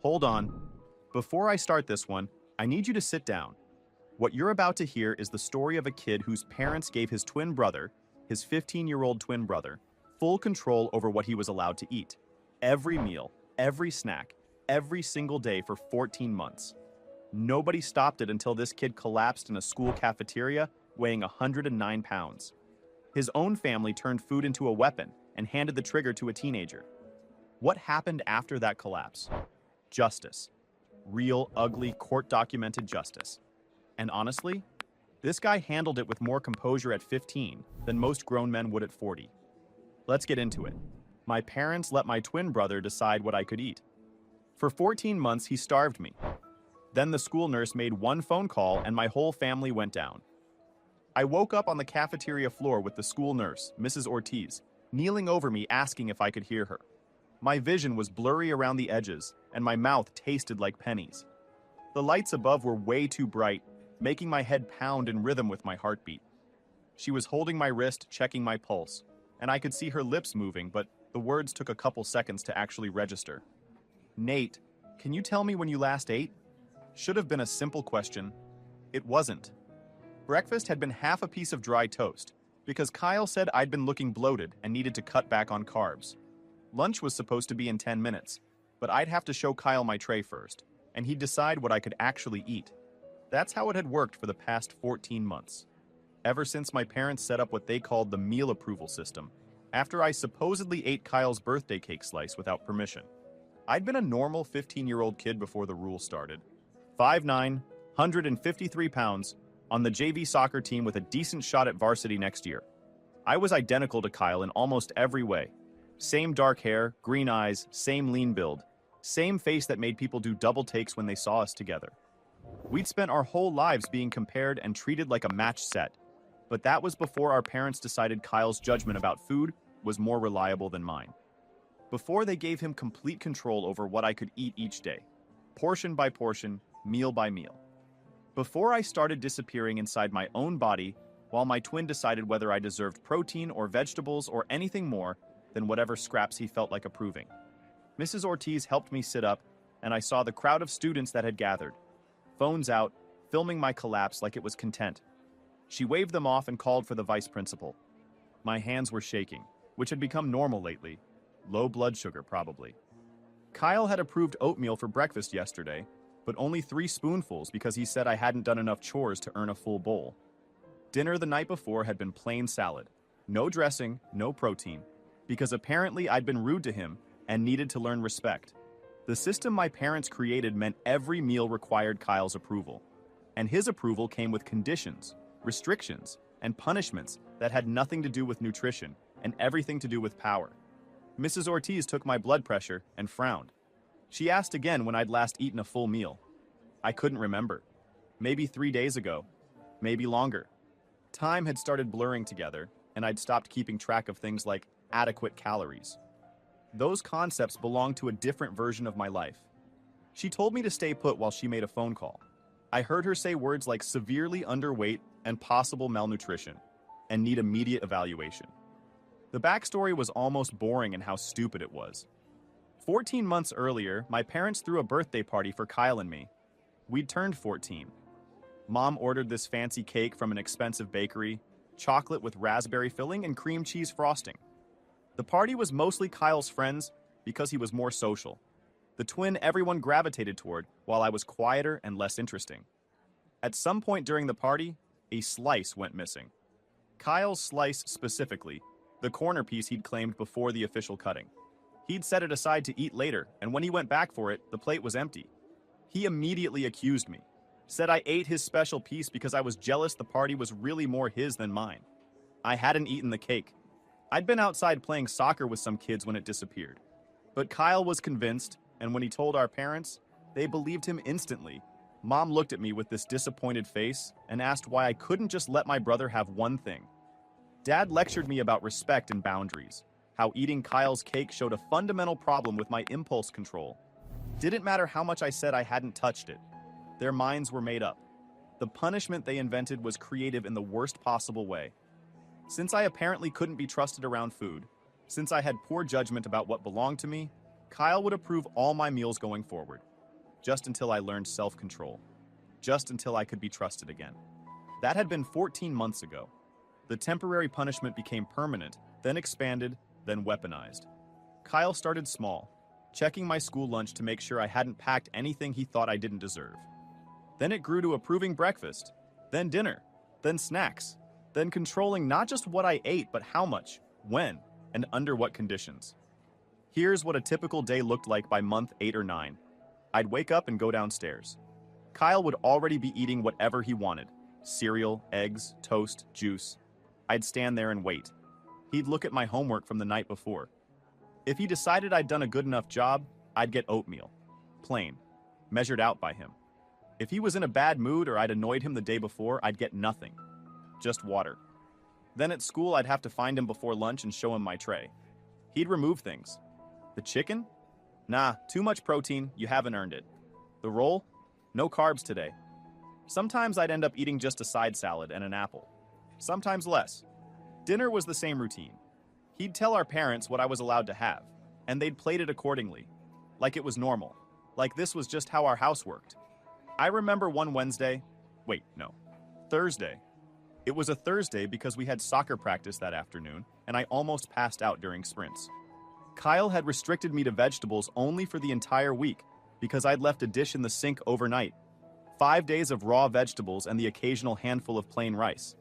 Hold on. Before I start this one, I need you to sit down. What you're about to hear is the story of a kid whose parents gave his twin brother, his 15-year-old twin brother, full control over what he was allowed to eat. Every meal, every snack, every single day for 14 months. Nobody stopped it until this kid collapsed in a school cafeteria weighing 109 pounds. His own family turned food into a weapon and handed the trigger to a teenager. What happened after that collapse? Justice. Real, ugly, court-documented justice. And honestly, this guy handled it with more composure at 15 than most grown men would at 40. Let's get into it. My parents let my twin brother decide what I could eat. For 14 months, he starved me. Then the school nurse made one phone call and my whole family went down. I woke up on the cafeteria floor with the school nurse, Mrs. Ortiz, kneeling over me asking if I could hear her. My vision was blurry around the edges, and my mouth tasted like pennies. The lights above were way too bright, making my head pound in rhythm with my heartbeat. She was holding my wrist, checking my pulse, and I could see her lips moving, but the words took a couple seconds to actually register. Nate, can you tell me when you last ate? Should have been a simple question. It wasn't. Breakfast had been half a piece of dry toast, because Kyle said I'd been looking bloated and needed to cut back on carbs. Lunch was supposed to be in 10 minutes, but I'd have to show Kyle my tray first, and he'd decide what I could actually eat. That's how it had worked for the past 14 months. Ever since my parents set up what they called the meal approval system, after I supposedly ate Kyle's birthday cake slice without permission. I'd been a normal 15-year-old kid before the rule started. 5'9", 153 pounds, on the JV soccer team with a decent shot at varsity next year. I was identical to Kyle in almost every way. Same dark hair, green eyes, same lean build, same face that made people do double takes when they saw us together. We'd spent our whole lives being compared and treated like a match set, but that was before our parents decided Kyle's judgment about food was more reliable than mine. Before they gave him complete control over what I could eat each day, portion by portion, meal by meal. Before I started disappearing inside my own body, while my twin decided whether I deserved protein or vegetables or anything more than whatever scraps he felt like approving. Mrs. Ortiz helped me sit up, and I saw the crowd of students that had gathered, phones out, filming my collapse like it was content. She waved them off and called for the vice principal. My hands were shaking, which had become normal lately. Low blood sugar, probably. Kyle had approved oatmeal for breakfast yesterday, but only 3 spoonfuls because he said I hadn't done enough chores to earn a full bowl. Dinner the night before had been plain salad. No dressing, no protein, because apparently I'd been rude to him and needed to learn respect. The system my parents created meant every meal required Kyle's approval, and his approval came with conditions, restrictions, and punishments that had nothing to do with nutrition and everything to do with power. Mrs. Ortiz took my blood pressure and frowned. She asked again when I'd last eaten a full meal. I couldn't remember. Maybe 3 days ago. Maybe longer. Time had started blurring together, and I'd stopped keeping track of things like adequate calories. Those concepts belonged to a different version of my life. She told me to stay put while she made a phone call. I heard her say words like severely underweight and possible malnutrition, and need immediate evaluation. The backstory was almost boring in how stupid it was. 14 months earlier, my parents threw a birthday party for Kyle and me. We'd turned 14. Mom ordered this fancy cake from an expensive bakery, chocolate with raspberry filling and cream cheese frosting. The party was mostly Kyle's friends because he was more social. The twin everyone gravitated toward, while I was quieter and less interesting. At some point during the party, a slice went missing. Kyle's slice specifically, the corner piece he'd claimed before the official cutting. He'd set it aside to eat later, and when he went back for it, the plate was empty. He immediately accused me, said I ate his special piece because I was jealous the party was really more his than mine. I hadn't eaten the cake. I'd been outside playing soccer with some kids when it disappeared. But Kyle was convinced, and when he told our parents, they believed him instantly. Mom looked at me with this disappointed face and asked why I couldn't just let my brother have one thing. Dad lectured me about respect and boundaries, how eating Kyle's cake showed a fundamental problem with my impulse control. Didn't matter how much I said I hadn't touched it. Their minds were made up. The punishment they invented was creative in the worst possible way. Since I apparently couldn't be trusted around food, since I had poor judgment about what belonged to me, Kyle would approve all my meals going forward, just until I learned self-control, just until I could be trusted again. That had been 14 months ago. The temporary punishment became permanent, then expanded, then weaponized. Kyle started small, checking my school lunch to make sure I hadn't packed anything he thought I didn't deserve. Then it grew to approving breakfast, then dinner, then snacks, then controlling not just what I ate, but how much, when, and under what conditions. Here's what a typical day looked like by month 8 or 9. I'd wake up and go downstairs. Kyle would already be eating whatever he wanted: cereal, eggs, toast, juice. I'd stand there and wait. He'd look at my homework from the night before. If he decided I'd done a good enough job, I'd get oatmeal. Plain. Measured out by him. If he was in a bad mood or I'd annoyed him the day before, I'd get nothing. Just water. Then at school, I'd have to find him before lunch and show him my tray. He'd remove things. The chicken? Nah, too much protein, you haven't earned it. The roll? No carbs today. Sometimes I'd end up eating just a side salad and an apple. Sometimes less. Dinner was the same routine. He'd tell our parents what I was allowed to have, and they'd plate it accordingly, like it was normal, like this was just how our house worked. I remember one Thursday. It was a Thursday because we had soccer practice that afternoon, and I almost passed out during sprints. Kyle had restricted me to vegetables only for the entire week because I'd left a dish in the sink overnight. 5 days of raw vegetables and the occasional handful of plain rice.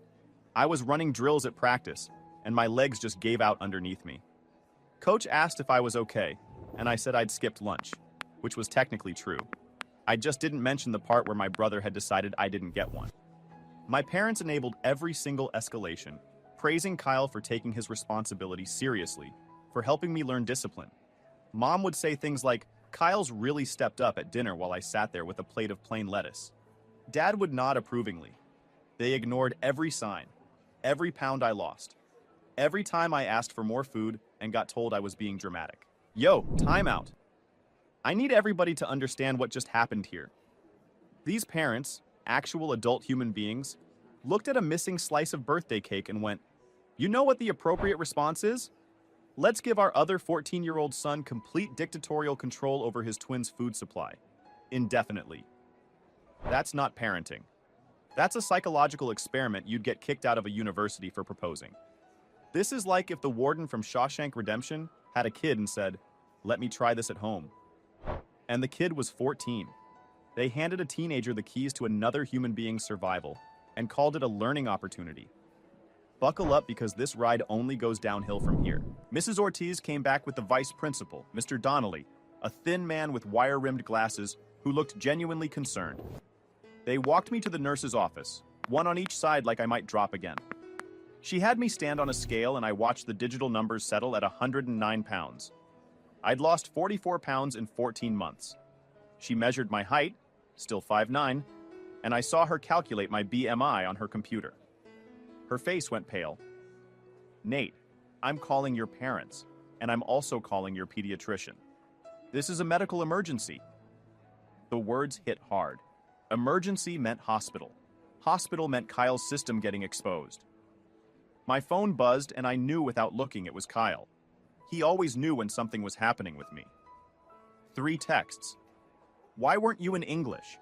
I was running drills at practice, and my legs just gave out underneath me. Coach asked if I was okay, and I said I'd skipped lunch, which was technically true. I just didn't mention the part where my brother had decided I didn't get one. My parents enabled every single escalation, praising Kyle for taking his responsibility seriously, for helping me learn discipline. Mom would say things like, "Kyle's really stepped up at dinner," while I sat there with a plate of plain lettuce. Dad would nod approvingly. They ignored every sign, every pound I lost, every time I asked for more food and got told I was being dramatic. Yo, time out. I need everybody to understand what just happened here. These parents, actual adult human beings, looked at a missing slice of birthday cake and went, "You know what the appropriate response is? Let's give our other 14-year-old son complete dictatorial control over his twin's food supply. Indefinitely." That's not parenting. That's a psychological experiment you'd get kicked out of a university for proposing. This is like if the warden from Shawshank Redemption had a kid and said, "Let me try this at home." And the kid was 14. They handed a teenager the keys to another human being's survival and called it a learning opportunity. Buckle up, because this ride only goes downhill from here. Mrs. Ortiz came back with the vice principal, Mr. Donnelly, a thin man with wire-rimmed glasses who looked genuinely concerned. They walked me to the nurse's office, one on each side like I might drop again. She had me stand on a scale and I watched the digital numbers settle at 109 pounds. I'd lost 44 pounds in 14 months. She measured my height, still 5'9", and I saw her calculate my BMI on her computer. Her face went pale. "Nate, I'm calling your parents, and I'm also calling your pediatrician. This is a medical emergency." The words hit hard. Emergency meant hospital. Hospital meant Kyle's system getting exposed. My phone buzzed, and I knew without looking it was Kyle. He always knew when something was happening with me. 3 texts. "Why weren't you in English?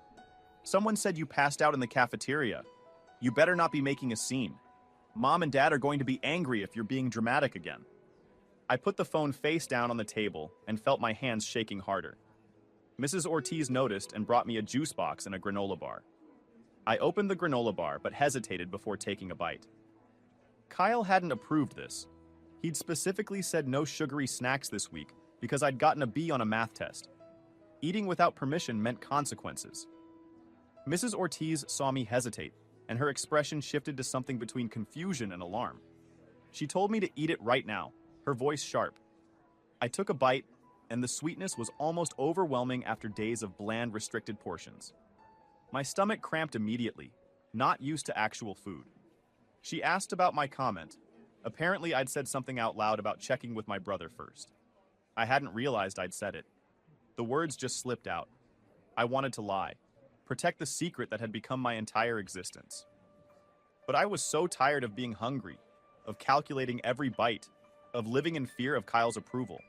Someone said you passed out in the cafeteria. You better not be making a scene. Mom and Dad are going to be angry if you're being dramatic again." I put the phone face down on the table and felt my hands shaking harder. Mrs. Ortiz noticed and brought me a juice box and a granola bar. I opened the granola bar but hesitated before taking a bite. Kyle hadn't approved this. He'd specifically said no sugary snacks this week because I'd gotten a B on a math test. Eating without permission meant consequences. Mrs. Ortiz saw me hesitate, and her expression shifted to something between confusion and alarm. She told me to eat it right now, her voice sharp. I took a bite, and the sweetness was almost overwhelming after days of bland, restricted portions. My stomach cramped immediately, not used to actual food. She asked about my comment. Apparently, I'd said something out loud about checking with my brother first. I hadn't realized I'd said it. The words just slipped out. I wanted to lie, protect the secret that had become my entire existence. But I was so tired of being hungry, of calculating every bite, of living in fear of Kyle's approval.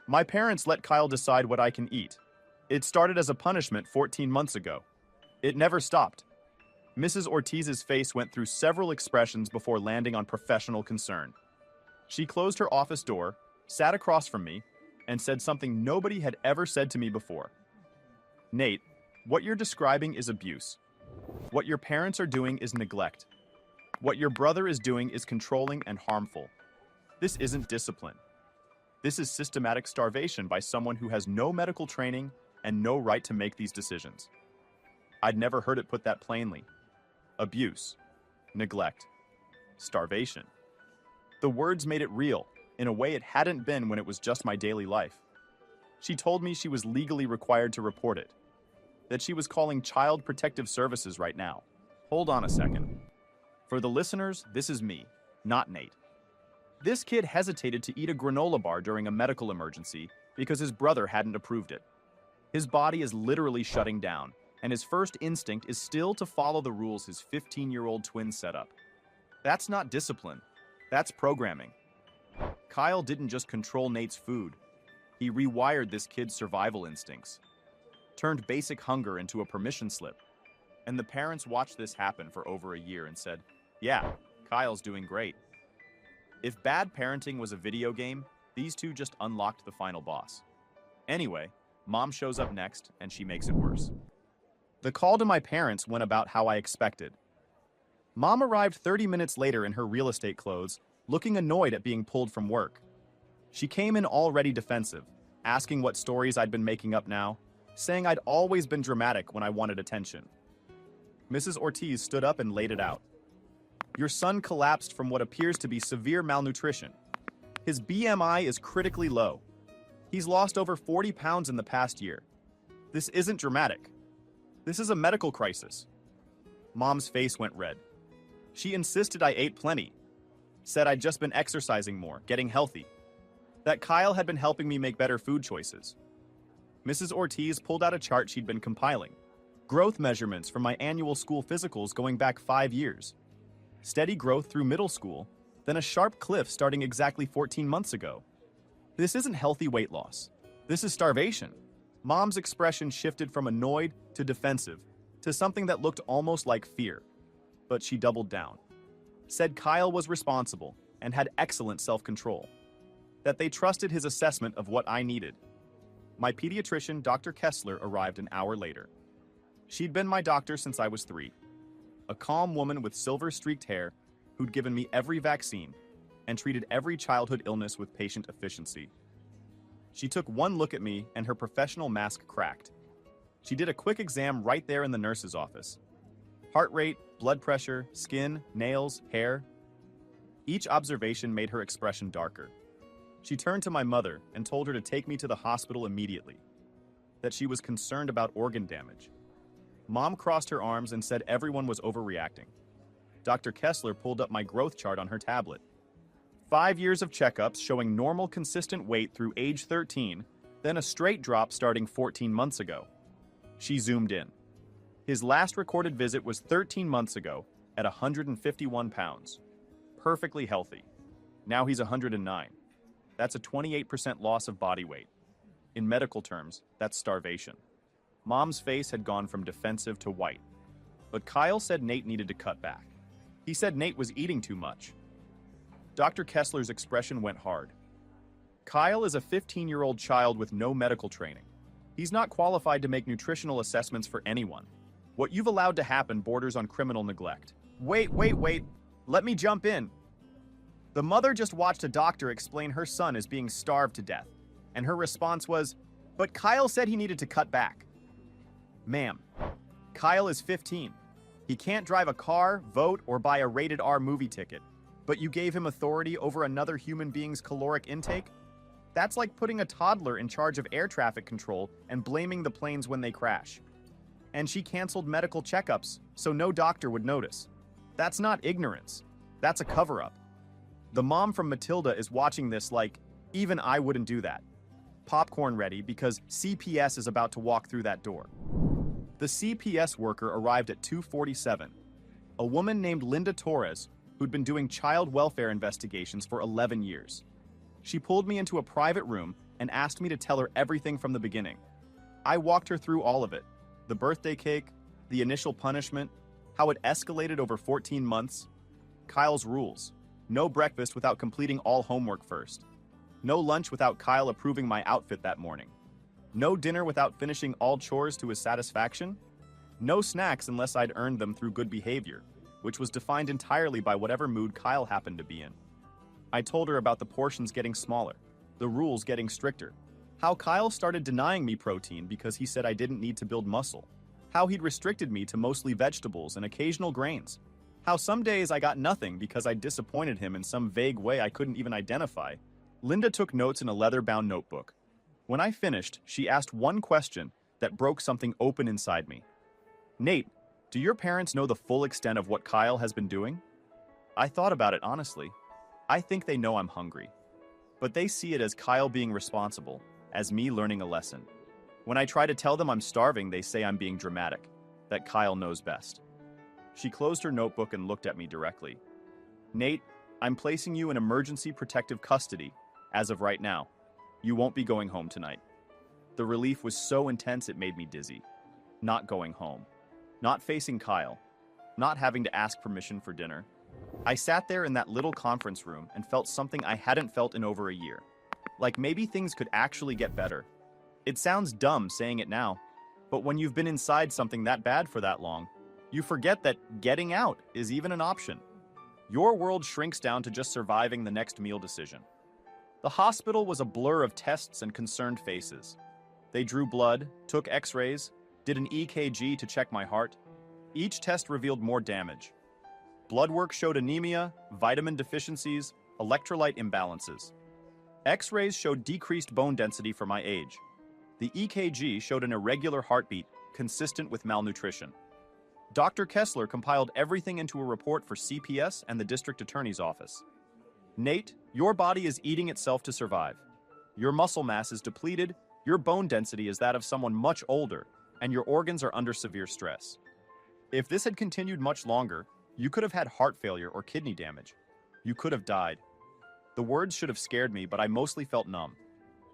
My parents let Kyle decide what I can eat. It started as a punishment 14 months ago. It never stopped. Mrs. Ortiz's face went through several expressions before landing on professional concern. She closed her office door, sat across from me, and said something nobody had ever said to me before. Nate, what you're describing is abuse. What your parents are doing is neglect. What your brother is doing is controlling and harmful. This isn't discipline. This is systematic starvation by someone who has no medical training and no right to make these decisions. I'd never heard it put that plainly. Abuse, neglect, starvation. The words made it real, in a way it hadn't been when it was just my daily life. She told me she was legally required to report it, that she was calling Child Protective Services right now. Hold on a second. For the listeners, this is me, not Nate. This kid hesitated to eat a granola bar during a medical emergency because his brother hadn't approved it. His body is literally shutting down, and his first instinct is still to follow the rules his 15-year-old twin set up. That's not discipline. That's programming. Kyle didn't just control Nate's food. He rewired this kid's survival instincts, turned basic hunger into a permission slip. And the parents watched this happen for over a year and said, yeah, Kyle's doing great. If bad parenting was a video game, these two just unlocked the final boss. Anyway, Mom shows up next, and she makes it worse. The call to my parents went about how I expected. Mom arrived 30 minutes later in her real estate clothes, looking annoyed at being pulled from work. She came in already defensive, asking what stories I'd been making up now, saying I'd always been dramatic when I wanted attention. Mrs. Ortiz stood up and laid it out. Your son collapsed from what appears to be severe malnutrition. His BMI is critically low. He's lost over 40 pounds in the past year. This isn't dramatic. This is a medical crisis. Mom's face went red. She insisted I ate plenty, said I'd just been exercising more, getting healthy, that Kyle had been helping me make better food choices. Mrs. Ortiz pulled out a chart she'd been compiling, growth measurements from my annual school physicals going back 5 years. Steady growth through middle school, then a sharp cliff starting exactly 14 months ago. This isn't healthy weight loss. This is starvation. Mom's expression shifted from annoyed to defensive, to something that looked almost like fear. But she doubled down. Said Kyle was responsible and had excellent self-control. That they trusted his assessment of what I needed. My pediatrician, Dr. Kessler, arrived an hour later. She'd been my doctor since I was 3. A calm woman with silver-streaked hair who'd given me every vaccine and treated every childhood illness with patient efficiency. She took one look at me and her professional mask cracked. She did a quick exam right there in the nurse's office. Heart rate, blood pressure, skin, nails, hair. Each observation made her expression darker. She turned to my mother and told her to take me to the hospital immediately, that she was concerned about organ damage. Mom crossed her arms and said everyone was overreacting. Dr. Kessler pulled up my growth chart on her tablet. 5 years of checkups showing normal, consistent weight through age 13, then a straight drop starting 14 months ago. She zoomed in. His last recorded visit was 13 months ago at 151 pounds. Perfectly healthy. Now he's 109. That's a 28% loss of body weight. In medical terms, that's starvation. Mom's face had gone from defensive to white. But Kyle said Nate needed to cut back. He said Nate was eating too much. Dr. Kessler's expression went hard. Kyle is a 15-year-old child with no medical training. He's not qualified to make nutritional assessments for anyone. What you've allowed to happen borders on criminal neglect. Wait. Let me jump in. The mother just watched a doctor explain her son is being starved to death, and her response was, "But Kyle said he needed to cut back." Ma'am, Kyle is 15. He can't drive a car, vote, or buy a rated R movie ticket, but you gave him authority over another human being's caloric intake? That's like putting a toddler in charge of air traffic control and blaming the planes when they crash. And she canceled medical checkups, so no doctor would notice. That's not ignorance. That's a cover-up. The mom from Matilda is watching this like, even I wouldn't do that. Popcorn ready because CPS is about to walk through that door. The CPS worker arrived at 2:47. A woman named Linda Torres, who'd been doing child welfare investigations for 11 years. She pulled me into a private room and asked me to tell her everything from the beginning. I walked her through all of it. The birthday cake, the initial punishment, how it escalated over 14 months, Kyle's rules. No breakfast without completing all homework first. No lunch without Kyle approving my outfit that morning. No dinner without finishing all chores to his satisfaction. No snacks unless I'd earned them through good behavior, which was defined entirely by whatever mood Kyle happened to be in. I told her about the portions getting smaller, the rules getting stricter, how Kyle started denying me protein because he said I didn't need to build muscle, how he'd restricted me to mostly vegetables and occasional grains, how some days I got nothing because I disappointed him in some vague way I couldn't even identify. Linda took notes in a leather-bound notebook. When I finished, she asked one question that broke something open inside me. Nate, do your parents know the full extent of what Kyle has been doing? I thought about it honestly. I think they know I'm hungry. But they see it as Kyle being responsible, as me learning a lesson. When I try to tell them I'm starving, they say I'm being dramatic, that Kyle knows best. She closed her notebook and looked at me directly. Nate, I'm placing you in emergency protective custody, as of right now. You won't be going home tonight. The relief was so intense it made me dizzy. Not going home. Not facing Kyle. Not having to ask permission for dinner. I sat there in that little conference room and felt something I hadn't felt in over a year. Like maybe things could actually get better. It sounds dumb saying it now, but when you've been inside something that bad for that long, you forget that getting out is even an option. Your world shrinks down to just surviving the next meal decision. The hospital was a blur of tests and concerned faces. They drew blood, took x-rays, did an EKG to check my heart. Each test revealed more damage. Blood work showed anemia, vitamin deficiencies, electrolyte imbalances. X-rays showed decreased bone density for my age. The EKG showed an irregular heartbeat, consistent with malnutrition. Dr. Kessler compiled everything into a report for CPS and the district attorney's office. Nate, your body is eating itself to survive. Your muscle mass is depleted, your bone density is that of someone much older, and your organs are under severe stress. If this had continued much longer, you could have had heart failure or kidney damage. You could have died. The words should have scared me, but I mostly felt numb.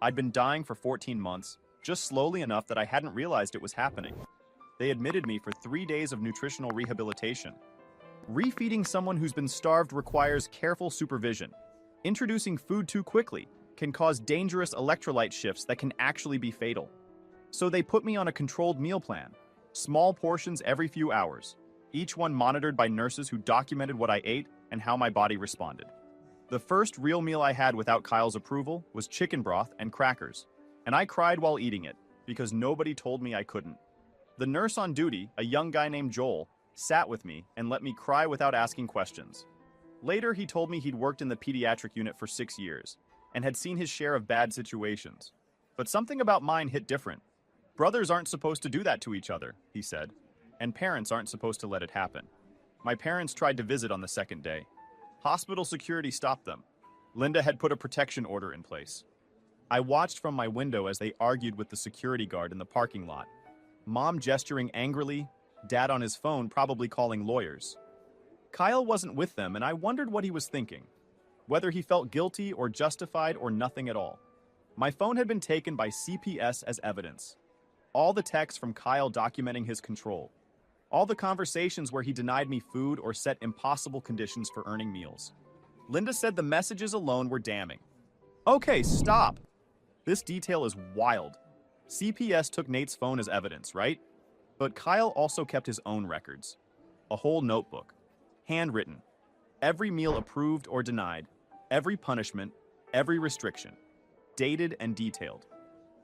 I'd been dying for 14 months, just slowly enough that I hadn't realized it was happening. They admitted me for 3 days of nutritional rehabilitation. Refeeding someone who's been starved requires careful supervision. Introducing food too quickly can cause dangerous electrolyte shifts that can actually be fatal. So they put me on a controlled meal plan, small portions every few hours, each one monitored by nurses who documented what I ate and how my body responded. The first real meal I had without Kyle's approval was chicken broth and crackers, and I cried while eating it because nobody told me I couldn't. The nurse on duty, a young guy named Joel, sat with me and let me cry without asking questions. Later, he told me he'd worked in the pediatric unit for 6 years and had seen his share of bad situations. But something about mine hit different. Brothers aren't supposed to do that to each other, he said, and parents aren't supposed to let it happen. My parents tried to visit on the second day. Hospital security stopped them. Linda had put a protection order in place. I watched from my window as they argued with the security guard in the parking lot. Mom gesturing angrily, Dad on his phone probably calling lawyers. Kyle wasn't with them, and I wondered what he was thinking. Whether he felt guilty or justified or nothing at all. My phone had been taken by CPS as evidence. All the texts from Kyle documenting his control. All the conversations where he denied me food or set impossible conditions for earning meals. Linda said the messages alone were damning. Okay, stop. This detail is wild. CPS took Nate's phone as evidence, right? But Kyle also kept his own records. A whole notebook. Handwritten. Every meal approved or denied. Every punishment. Every restriction. Dated and detailed.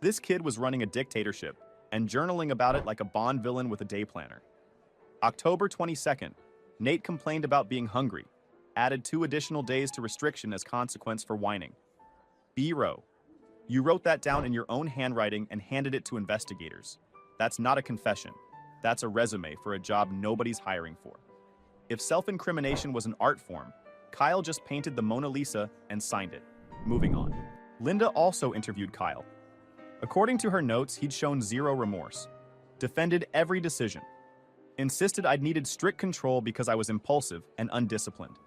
This kid was running a dictatorship and journaling about it like a Bond villain with a day planner. October 22nd, Nate complained about being hungry. Added 2 additional days to restriction as consequence for whining. B-row. You wrote that down in your own handwriting and handed it to investigators. That's not a confession. That's a resume for a job nobody's hiring for. If self-incrimination was an art form, Kyle just painted the Mona Lisa and signed it. Moving on. Linda also interviewed Kyle. According to her notes, he'd shown zero remorse. Defended every decision. Insisted I'd needed strict control because I was impulsive and undisciplined.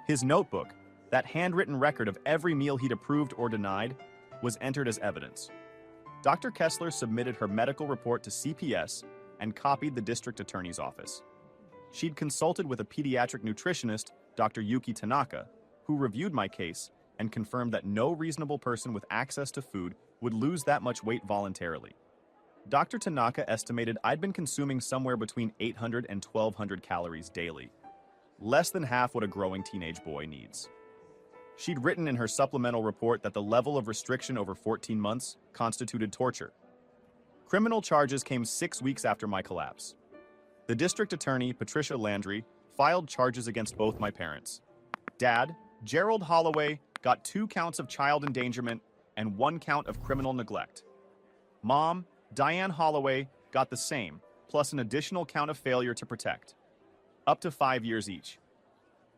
His notebook, that handwritten record of every meal he'd approved or denied, was entered as evidence. Dr. Kessler submitted her medical report to CPS and copied the district attorney's office. She'd consulted with a pediatric nutritionist, Dr. Yuki Tanaka, who reviewed my case and confirmed that no reasonable person with access to food would lose that much weight voluntarily. Dr. Tanaka estimated I'd been consuming somewhere between 800 and 1,200 calories daily, less than half what a growing teenage boy needs. She'd written in her supplemental report that the level of restriction over 14 months constituted torture. Criminal charges came 6 weeks after my collapse. The district attorney, Patricia Landry, filed charges against both my parents. Dad, Gerald Holloway, got 2 counts of child endangerment and 1 count of criminal neglect. Mom, Diane Holloway, got the same, plus an additional count of failure to protect, up to 5 years each.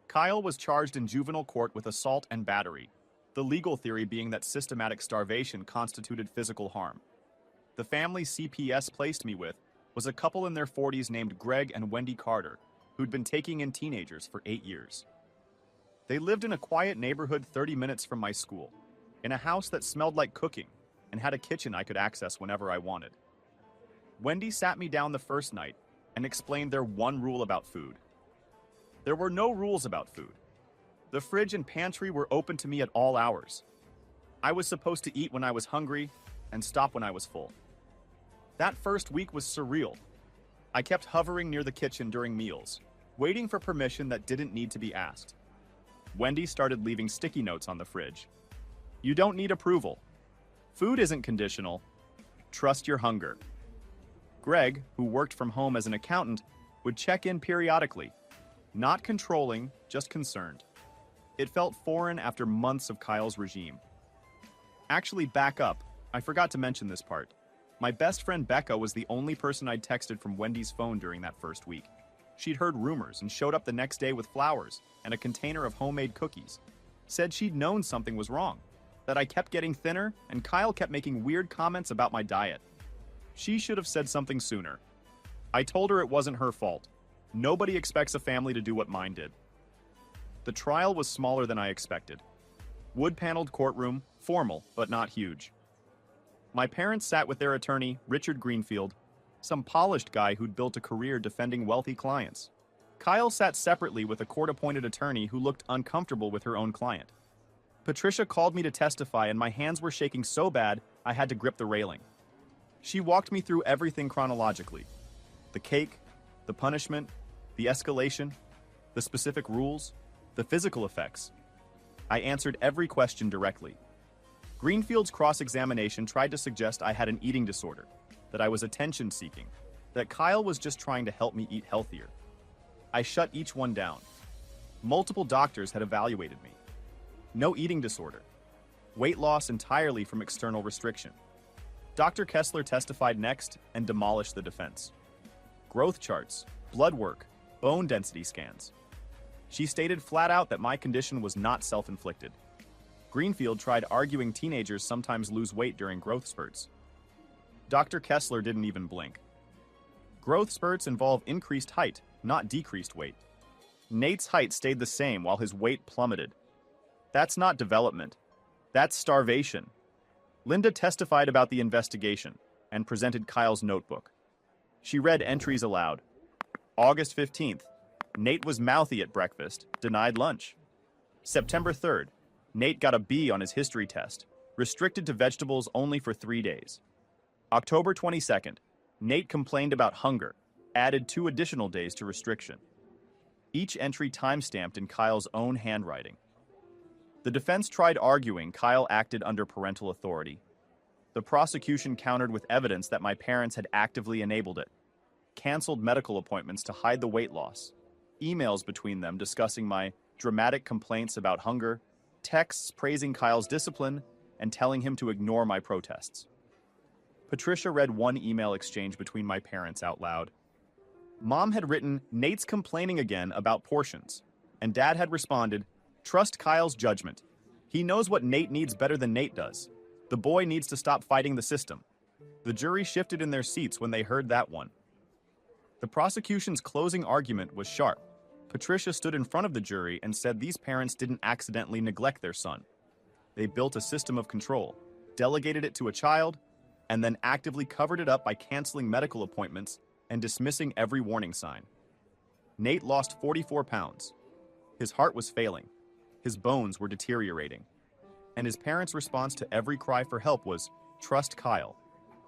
Kyle was charged in juvenile court with assault and battery, the legal theory being that systematic starvation constituted physical harm. The family CPS placed me with was a couple in their 40s named Greg and Wendy Carter, who'd been taking in teenagers for 8 years. They lived in a quiet neighborhood 30 minutes from my school, in a house that smelled like cooking and had a kitchen I could access whenever I wanted. Wendy sat me down the first night and explained their one rule about food. There were no rules about food. The fridge and pantry were open to me at all hours. I was supposed to eat when I was hungry and stop when I was full. That first week was surreal. I kept hovering near the kitchen during meals, waiting for permission that didn't need to be asked. Wendy started leaving sticky notes on the fridge. You don't need approval. Food isn't conditional. Trust your hunger. Greg, who worked from home as an accountant, would check in periodically. Not controlling, just concerned. It felt foreign after months of Kyle's regime. Actually, back up. I forgot to mention this part. My best friend Becca was the only person I'd texted from Wendy's phone during that first week. She'd heard rumors and showed up the next day with flowers and a container of homemade cookies. Said she'd known something was wrong, that I kept getting thinner and Kyle kept making weird comments about my diet. She should have said something sooner. I told her it wasn't her fault. Nobody expects a family to do what mine did. The trial was smaller than I expected. Wood-paneled courtroom, formal, but not huge. My parents sat with their attorney, Richard Greenfield, some polished guy who'd built a career defending wealthy clients. Kyle sat separately with a court-appointed attorney who looked uncomfortable with her own client. Patricia called me to testify and my hands were shaking so bad I had to grip the railing. She walked me through everything chronologically. The cake, the punishment, the escalation, the specific rules, the physical effects. I answered every question directly. Greenfield's cross-examination tried to suggest I had an eating disorder, that I was attention-seeking, that Kyle was just trying to help me eat healthier. I shut each one down. Multiple doctors had evaluated me. No eating disorder. Weight loss entirely from external restriction. Dr. Kessler testified next and demolished the defense. Growth charts, blood work, bone density scans. She stated flat out that my condition was not self-inflicted. Greenfield tried arguing teenagers sometimes lose weight during growth spurts. Dr. Kessler didn't even blink. Growth spurts involve increased height, not decreased weight. Nate's height stayed the same while his weight plummeted. That's not development. That's starvation. Linda testified about the investigation and presented Kyle's notebook. She read entries aloud. August 15th, Nate was mouthy at breakfast, denied lunch. September 3rd, Nate got a B on his history test, restricted to vegetables only for 3 days. October 22nd, Nate complained about hunger, added 2 additional days to restriction. Each entry time-stamped in Kyle's own handwriting. The defense tried arguing Kyle acted under parental authority. The prosecution countered with evidence that my parents had actively enabled it. Canceled medical appointments to hide the weight loss, emails between them discussing my dramatic complaints about hunger, texts praising Kyle's discipline, and telling him to ignore my protests. Patricia read one email exchange between my parents out loud. Mom had written, "Nate's complaining again about portions," and Dad had responded, "Trust Kyle's judgment. He knows what Nate needs better than Nate does. The boy needs to stop fighting the system." The jury shifted in their seats when they heard that one. The prosecution's closing argument was sharp. Patricia stood in front of the jury and said these parents didn't accidentally neglect their son. They built a system of control. delegated it to a child, and then actively covered it up by canceling medical appointments and dismissing every warning sign. Nate lost 44 pounds. His heart was failing. His bones were deteriorating. And his parents' response to every cry for help was, "Trust Kyle."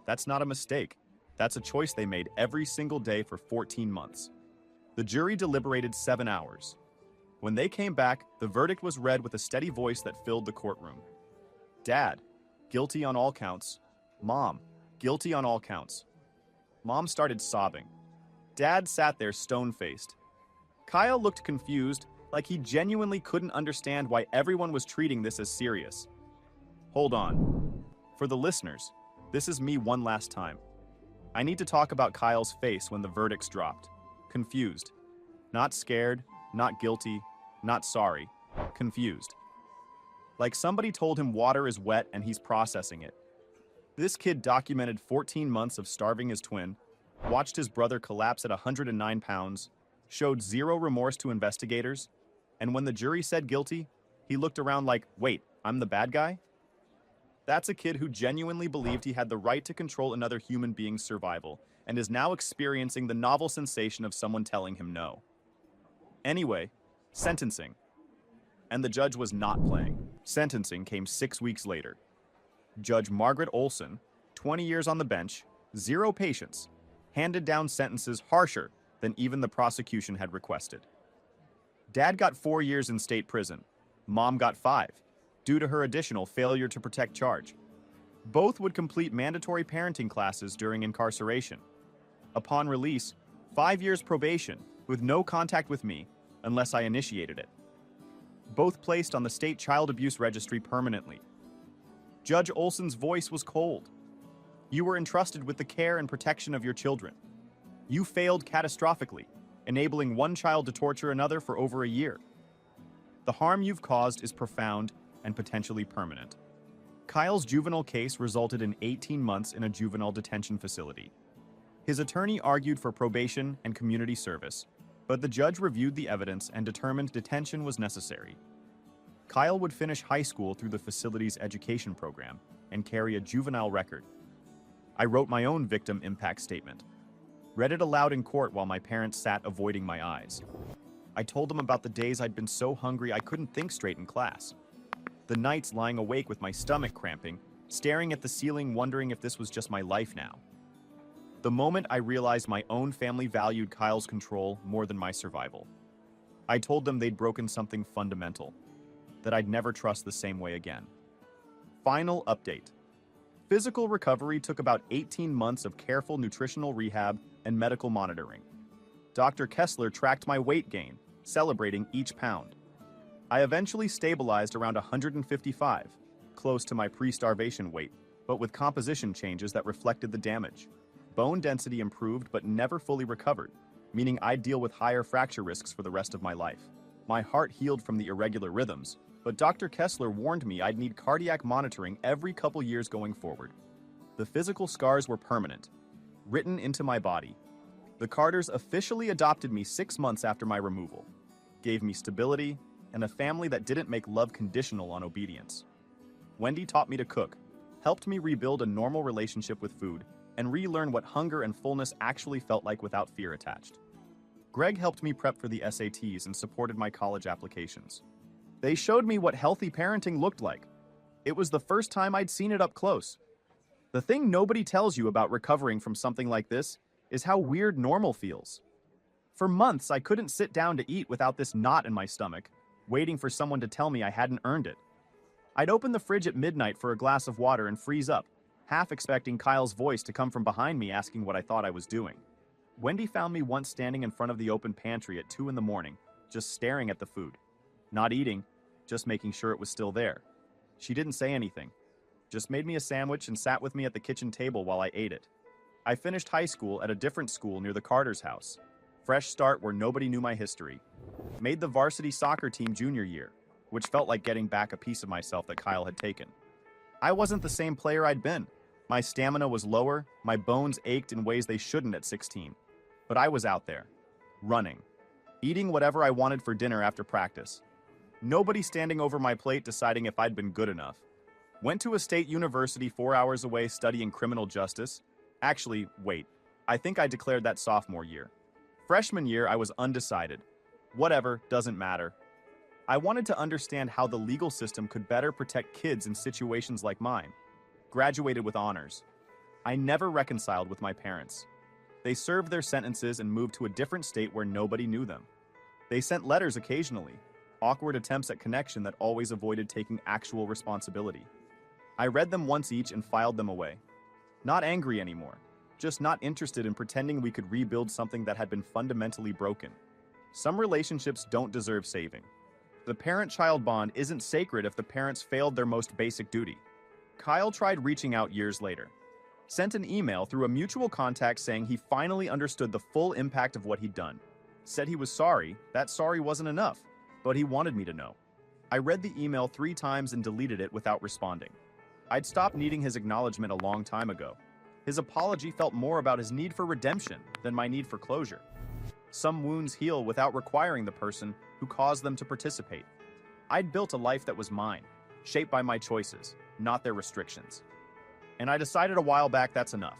That's not a mistake. That's a choice they made every single day for 14 months. The jury deliberated 7 hours. When they came back, the verdict was read with a steady voice that filled the courtroom. Dad, guilty on all counts. Mom, guilty on all counts. Mom started sobbing. Dad sat there stone-faced. Kyle looked confused, like he genuinely couldn't understand why everyone was treating this as serious. Hold on. For the listeners, this is me one last time. I need to talk about Kyle's face when the verdicts dropped. Confused. Not scared, not guilty, not sorry. Confused. Like somebody told him water is wet and he's processing it. This kid documented 14 months of starving his twin, watched his brother collapse at 109 pounds, showed zero remorse to investigators, and when the jury said guilty, he looked around like, wait, I'm the bad guy? That's a kid who genuinely believed he had the right to control another human being's survival and is now experiencing the novel sensation of someone telling him no. Anyway, sentencing. And the judge was not playing. Sentencing came 6 weeks later. Judge Margaret Olson, 20 years on the bench, zero patience, handed down sentences harsher than even the prosecution had requested. Dad got 4 years in state prison. Mom got 5, due to her additional failure to protect charge. Both would complete mandatory parenting classes during incarceration. Upon release, 5 years probation with no contact with me unless I initiated it. Both placed on the state child abuse registry permanently. Judge Olson's voice was cold. You were entrusted with the care and protection of your children. You failed catastrophically, enabling one child to torture another for over a year. The harm you've caused is profound and potentially permanent. Kyle's juvenile case resulted in 18 months in a juvenile detention facility. His attorney argued for probation and community service, but the judge reviewed the evidence and determined detention was necessary. Kyle would finish high school through the facility's education program and carry a juvenile record. I wrote my own victim impact statement, read it aloud in court while my parents sat avoiding my eyes. I told them about the days I'd been so hungry I couldn't think straight in class. The nights lying awake with my stomach cramping, staring at the ceiling wondering if this was just my life now. The moment I realized my own family valued Kyle's control more than my survival. I told them they'd broken something fundamental, that I'd never trust the same way again. Final update. Physical recovery took about 18 months of careful nutritional rehab and medical monitoring. Dr. Kessler tracked my weight gain, celebrating each pound. I eventually stabilized around 155, close to my pre-starvation weight, but with composition changes that reflected the damage. Bone density improved but never fully recovered, meaning I'd deal with higher fracture risks for the rest of my life. My heart healed from the irregular rhythms, but Dr. Kessler warned me I'd need cardiac monitoring every couple years going forward. The physical scars were permanent, written into my body. The Carters officially adopted me 6 months after my removal, gave me stability, and a family that didn't make love conditional on obedience. Wendy taught me to cook, helped me rebuild a normal relationship with food, and relearn what hunger and fullness actually felt like without fear attached. Greg helped me prep for the SATs and supported my college applications. They showed me what healthy parenting looked like. It was the first time I'd seen it up close. The thing nobody tells you about recovering from something like this is how weird normal feels. For months, I couldn't sit down to eat without this knot in my stomach, waiting for someone to tell me I hadn't earned it. I'd open the fridge at midnight for a glass of water and freeze up, half expecting Kyle's voice to come from behind me asking what I thought I was doing. Wendy found me once standing in front of the open pantry at 2 in the morning, just staring at the food. Not eating, just making sure it was still there. She didn't say anything, just made me a sandwich and sat with me at the kitchen table while I ate it. I finished high school at a different school near the Carter's house. Fresh start where nobody knew my history. Made the varsity soccer team junior year, which felt like getting back a piece of myself that Kyle had taken. I wasn't the same player I'd been. My stamina was lower, my bones ached in ways they shouldn't at 16. But I was out there, running, eating whatever I wanted for dinner after practice. Nobody standing over my plate deciding if I'd been good enough. Went to a state university 4 hours away studying criminal justice. Actually, wait, I think I declared that sophomore year. Freshman year, I was undecided. Whatever, doesn't matter. I wanted to understand how the legal system could better protect kids in situations like mine. Graduated with honors. I never reconciled with my parents. They served their sentences and moved to a different state where nobody knew them. They sent letters occasionally, awkward attempts at connection that always avoided taking actual responsibility. I read them once each and filed them away. Not angry anymore, just not interested in pretending we could rebuild something that had been fundamentally broken. Some relationships don't deserve saving. The parent-child bond isn't sacred if the parents failed their most basic duty. Kyle tried reaching out years later. Sent an email through a mutual contact saying he finally understood the full impact of what he'd done. Said he was sorry, that sorry wasn't enough, but he wanted me to know. I read the email 3 times and deleted it without responding. I'd stopped needing his acknowledgement a long time ago. His apology felt more about his need for redemption than my need for closure. Some wounds heal without requiring the person who caused them to participate. I'd built a life that was mine, shaped by my choices, not their restrictions. And I decided a while back that's enough.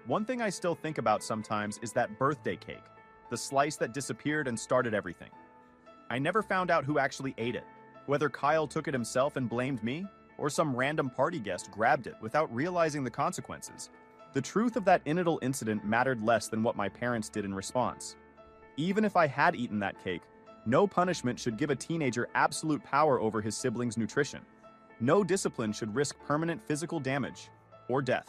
One thing I still think about sometimes is that birthday cake, the slice that disappeared and started everything. I never found out who actually ate it, whether Kyle took it himself and blamed me, or some random party guest grabbed it without realizing the consequences. The truth of that initial incident mattered less than what my parents did in response. Even if I had eaten that cake, no punishment should give a teenager absolute power over his siblings' nutrition. No discipline should risk permanent physical damage or death.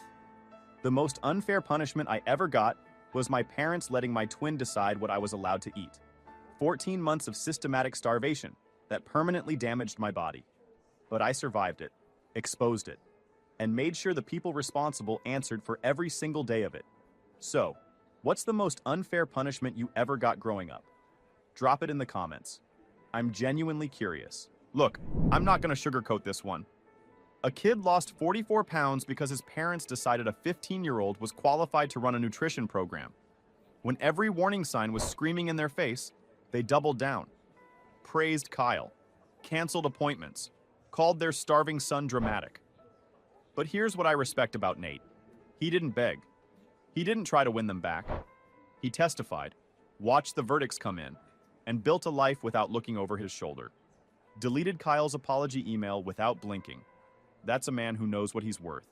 The most unfair punishment I ever got was my parents letting my twin decide what I was allowed to eat. 14 months of systematic starvation that permanently damaged my body. But I survived it, exposed it, and made sure the people responsible answered for every single day of it. So, what's the most unfair punishment you ever got growing up? Drop it in the comments. I'm genuinely curious. Look, I'm not gonna sugarcoat this one. A kid lost 44 pounds because his parents decided a 15-year-old was qualified to run a nutrition program. When every warning sign was screaming in their face, they doubled down. Praised Kyle, canceled appointments, called their starving son dramatic. But here's what I respect about Nate. He didn't beg. He didn't try to win them back. He testified, watched the verdicts come in, and built a life without looking over his shoulder. Deleted Kyle's apology email without blinking. That's a man who knows what he's worth.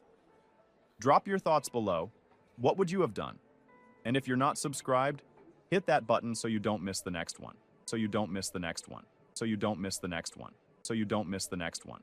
Drop your thoughts below. What would you have done? And if you're not subscribed, hit that button so you don't miss the next one. So you don't miss the next one. So you don't miss the next one. So you don't miss the next one.